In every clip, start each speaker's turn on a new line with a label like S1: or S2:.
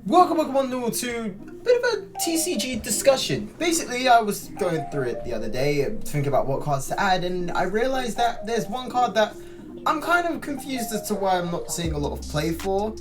S1: Welcome Pokemon Noodle to a bit of a TCG discussion. Basically, I was going through it the other day, thinking about what cards to add, and I realized that there's one card that I'm kind of confused as to why I'm not seeing a lot of play for,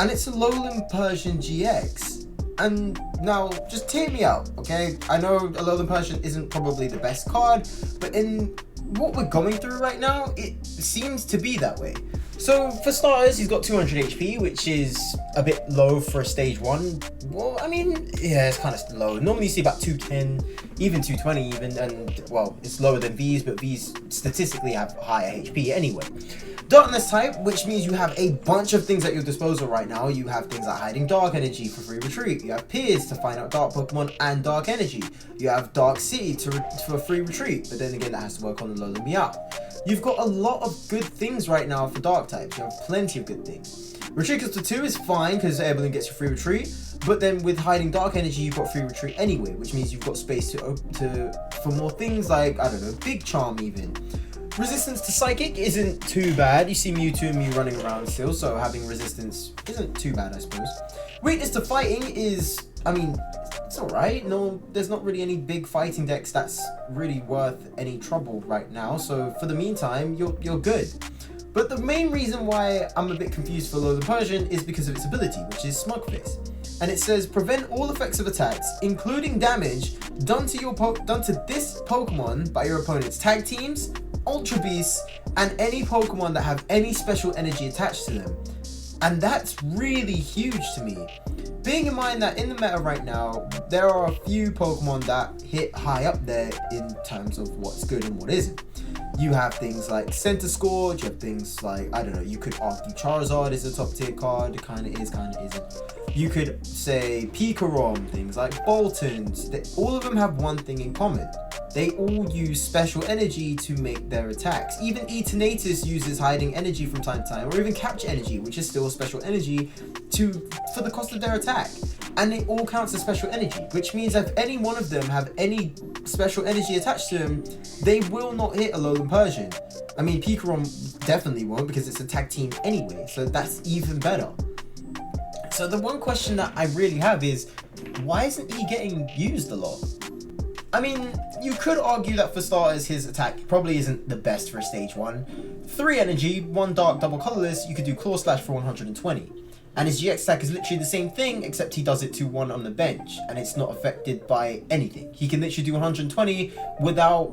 S1: and it's Alolan Persian GX. And now, just hear me out, okay? I know Alolan Persian isn't probably the best card, but in what we're going through right now, it seems to be that way. So, for starters, he's got 200 HP, which is a bit low for a stage 1. Well, I mean, yeah, it's kind of low. Normally you see about 210, even 220 even, and, well, it's lower than V's, but V's statistically have higher HP anyway. Darkness type, which means you have a bunch of things at your disposal right now. You have things like Hiding Dark Energy for free retreat. You have Peers to find out Dark Pokemon and Dark Energy. You have Dark City for free retreat, but then again, that has to work on the Alolan Meow. You've got a lot of good things right now for Dark types. You have plenty of good things. Retreat to 2 is fine because Air Balloon gets you free retreat, but then with Hiding Dark Energy, you've got free retreat anyway, which means you've got space for more things like, I don't know, Big Charm even. Resistance to Psychic isn't too bad. You see Mewtwo and Mew running around still, so having resistance isn't too bad, I suppose. Weakness to Fighting is, I mean, it's alright. No, there's not really any big fighting decks that's really worth any trouble right now, so for the meantime, you're good. But the main reason why I'm a bit confused for Alolan Persian is because of its ability, which is Smug Face. And it says, prevent all effects of attacks, including damage, done to this Pokemon by your opponent's tag teams, Ultra Beasts, and any Pokemon that have any special energy attached to them. And that's really huge to me. Being in mind that in the meta right now, there are a few Pokemon that hit high up there in terms of what's good and what isn't. You have things like Center Scourge, you have things like, I don't know, you could argue Charizard is a top tier card, kind of is, kind of isn't. You could say Pikarom, things like Boltons, all of them have one thing in common. They all use special energy to make their attacks. Even Eternatus uses Hiding Energy from time to time, or even Capture Energy, which is still special energy for the cost of their attack. And it all counts as special energy, which means if any one of them have any special energy attached to them, they will not hit Alolan Persian. I mean, Pikarom definitely won't because it's a tag team anyway, so that's even better. So the one question that I really have is, why isn't he getting used a lot? I mean, you could argue that for starters, his attack probably isn't the best for a stage 1. 3 energy, 1 dark, double colorless, you could do Claw Slash for 120. And his GX attack is literally the same thing, except he does it to 1 on the bench, and it's not affected by anything. He can literally do 120 without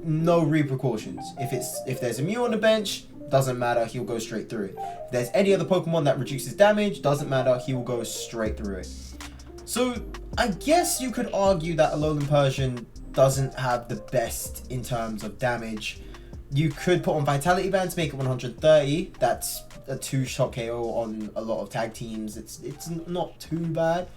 S1: no repercussions. If there's a Mew on the bench, doesn't matter, he'll go straight through it. If there's any other Pokemon that reduces damage, doesn't matter, he will go straight through it. So, I guess you could argue that Alolan Persian doesn't have the best in terms of damage. You could put on Vitality Band to make it 130. That's a 2-shot KO on a lot of tag teams. It's not too bad.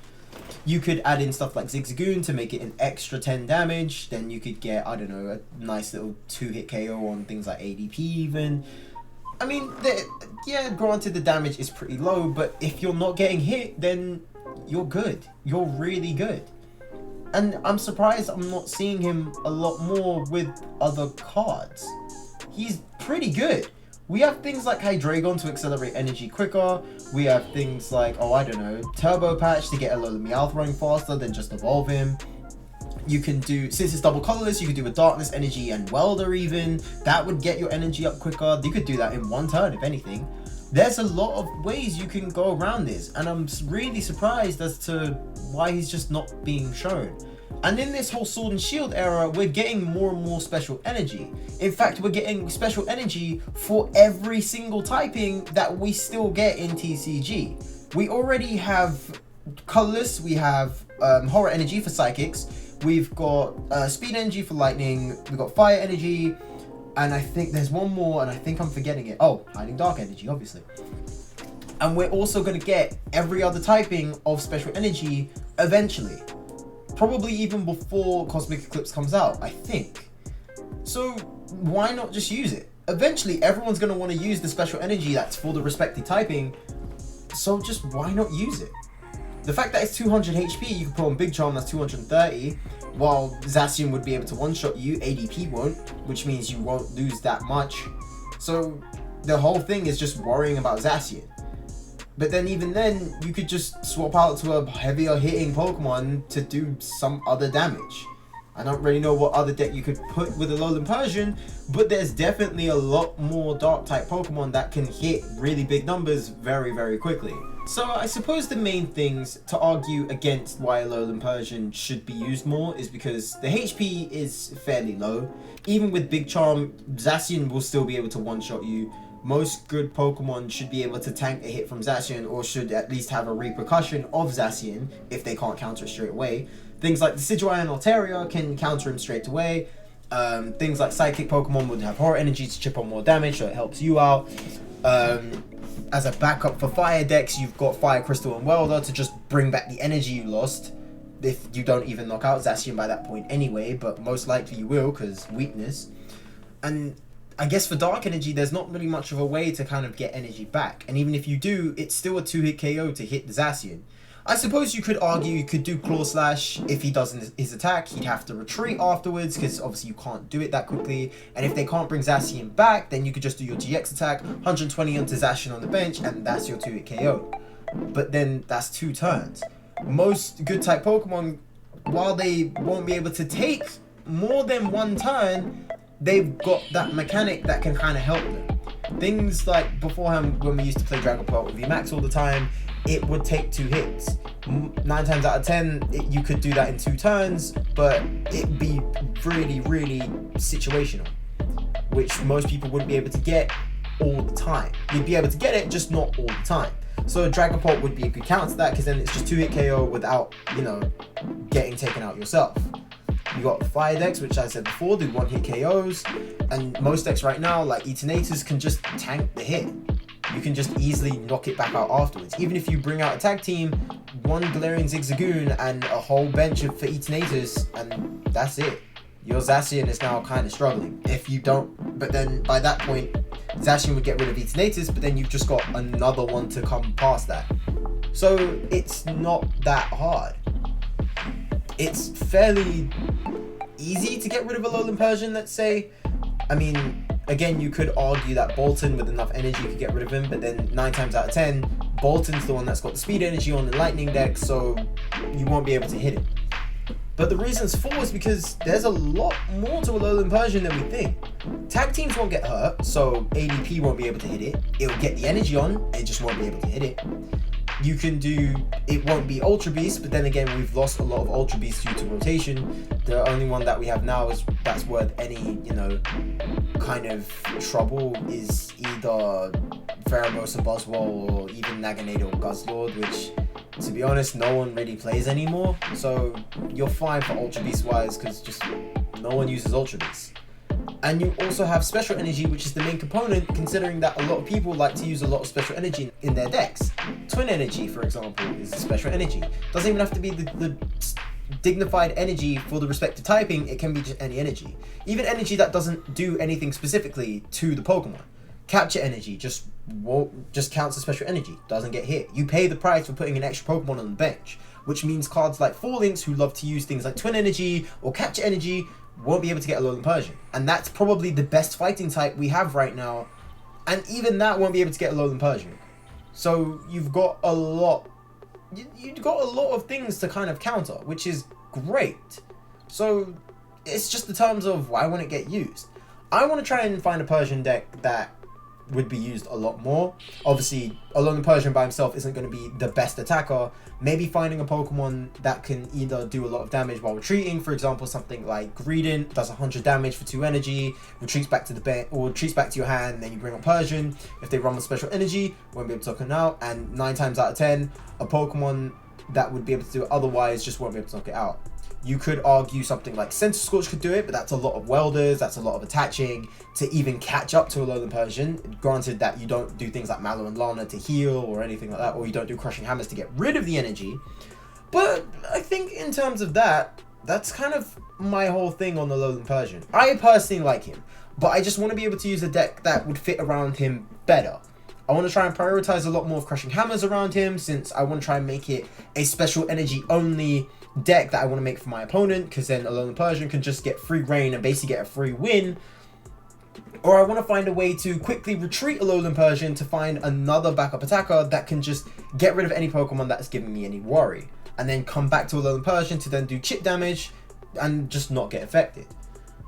S1: You could add in stuff like Zigzagoon to make it an extra 10 damage. Then you could get, I don't know, a nice little 2-hit KO on things like ADP even. I mean, yeah, granted the damage is pretty low, but if you're not getting hit, then you're good. You're really good. And I'm surprised I'm not seeing him a lot more with other cards. He's pretty good. We have things like Hydreigon to accelerate energy quicker. We have things like, oh, I don't know, Turbo Patch to get Alolan Meowth running faster than just evolve him. You can do, since it's double colorless, you could do a Darkness Energy and Welder even. That would get your energy up quicker. You could do that in 1 turn, if anything. There's a lot of ways you can go around this, and I'm really surprised as to why he's just not being shown. And in this whole Sword and Shield era, we're getting more and more special energy. In fact, we're getting special energy for every single typing that we still get in TCG. We already have colorless, we have Horror Energy for Psychics, we've got Speed Energy for Lightning, we've got Fire Energy, and I think there's one more, and I think I'm forgetting it. Oh, Hiding Dark Energy, obviously. And we're also going to get every other typing of special energy eventually. Probably even before Cosmic Eclipse comes out, I think. So why not just use it? Eventually, everyone's going to want to use the special energy that's for the respective typing, so just why not use it? The fact that it's 200 HP, you can put on Big Charm that's 230, while Zacian would be able to one-shot you, ADP won't, which means you won't lose that much. So the whole thing is just worrying about Zacian. But then even then, you could just swap out to a heavier hitting Pokemon to do some other damage. I don't really know what other deck you could put with Alolan Persian, but there's definitely a lot more dark type Pokemon that can hit really big numbers very, very quickly. So I suppose the main things to argue against why Alolan Persian should be used more is because the HP is fairly low. Even with Big Charm, Zacian will still be able to one-shot you. Most good Pokemon should be able to tank a hit from Zacian, or should at least have a repercussion of Zacian if they can't counter it straight away. Things like the Decidueye and Altaria can counter him straight away. Things like Psychic Pokemon would have Horror Energy to chip on more damage, so it helps you out. As a backup for Fire decks, you've got Fire Crystal and Welder to just bring back the energy you lost. If you don't even knock out Zacian by that point anyway, but most likely you will, because weakness. And I guess for Dark Energy, there's not really much of a way to kind of get energy back. And even if you do, it's still a 2-hit KO to hit the Zacian. I suppose you could argue you could do Claw Slash. If he does his attack, he'd have to retreat afterwards, because obviously you can't do it that quickly. And if they can't bring Zacian back, then you could just do your GX attack, 120 onto Zacian on the bench, and that's your 2-hit KO. But then that's 2 turns. Most good type Pokemon, while they won't be able to take more than 1 turn, they've got that mechanic that can kind of help them. Things like beforehand, when we used to play Dragapult with VMAX all the time, it would take 2 hits. 9 times out of 10, you could do that in 2 turns, but it'd be really, really situational, which most people wouldn't be able to get all the time. You'd be able to get it, just not all the time. So Dragapult would be a good counter to that, because then it's just 2-hit KO without, getting taken out yourself. You got Fire decks, which I said before, do 1-hit KOs, and most decks right now, like Eternatus, can just tank the hit. You can just easily knock it back out afterwards. Even if you bring out a tag team, 1 Galarian Zigzagoon and a whole bench for Eternatus, and that's it. Your Zacian is now kind of struggling. If you don't, but then by that point, Zacian would get rid of Eternatus, but then you've just got another one to come past that. So it's not that hard. It's fairly easy to get rid of Alolan Persian, let's say. I mean, again, you could argue that Bolton with enough energy could get rid of him, but then 9 times out of 10, Bolton's the one that's got the speed energy on the lightning deck, so you won't be able to hit it. But the reasons for is because there's a lot more to Alolan Persian than we think. Tag teams won't get hurt, so ADP won't be able to hit it. It'll get the energy on, it just won't be able to hit it. You can do, it won't be Ultra Beast, but then again, we've lost a lot of Ultra Beasts due to rotation. The only one that we have now that's worth any, kind of trouble is either Pheromosa Buzzwole or even Naganadel or Guzzlord, which, to be honest, no one really plays anymore. So you're fine for Ultra Beast wise, because just no one uses Ultra Beast. And you also have Special Energy, which is the main component, considering that a lot of people like to use a lot of Special Energy in their decks. Twin Energy, for example, is a Special Energy. Doesn't even have to be the dignified energy for the respective typing, it can be just any energy. Even energy that doesn't do anything specifically to the Pokemon. Capture Energy just counts as Special Energy, doesn't get hit. You pay the price for putting an extra Pokemon on the bench, which means cards like 4-Links who love to use things like Twin Energy or Capture Energy won't be able to get Alolan Persian. And that's probably the best fighting type we have right now, and even that won't be able to get Alolan Persian. So you've got a lot of things to kind of counter, which is great. So it's just the terms of why won't it get used. I want to try and find a Persian deck that would be used a lot more. Obviously, Alolan Persian by himself isn't going to be the best attacker. Maybe finding a Pokemon that can either do a lot of damage while retreating, for example, something like Greedent does 100 damage for 2 energy, retreats back to the bench, or retreats back to your hand, then you bring up Persian. If they run with Special Energy, won't be able to knock it out, and 9 times out of 10, a Pokemon that would be able to do it otherwise just won't be able to knock it out. You could argue something like Centiskorch could do it, but that's a lot of welders, that's a lot of attaching to even catch up to Alolan Persian. Granted that you don't do things like Mallow and Lana to heal or anything like that, or you don't do Crushing Hammers to get rid of the energy. But I think in terms of that, that's kind of my whole thing on Alolan Persian. I personally like him, but I just want to be able to use a deck that would fit around him better. I want to try and prioritize a lot more of Crushing Hammers around him, since I want to try and make it a Special Energy only deck that I want to make for my opponent, because then Alolan Persian can just get free reign and basically get a free win. Or I want to find a way to quickly retreat Alolan Persian to find another backup attacker that can just get rid of any Pokemon that's giving me any worry. And then come back to Alolan Persian to then do chip damage and just not get affected.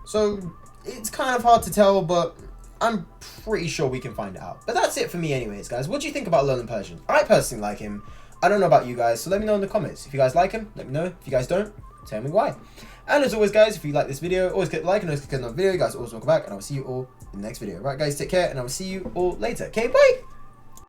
S1: So it's kind of hard to tell, but I'm pretty sure we can find it out. But that's it for me anyways, guys. What do you think about Alolan Persian? I personally like him. I don't know about you guys, so let me know in the comments. If you guys like him, let me know. If you guys don't, tell me why. And as always, guys, if you like this video, always click like and always click on the video. You guys always welcome back, and I will see you all in the next video. Right, guys, take care, and I will see you all later. Okay, bye!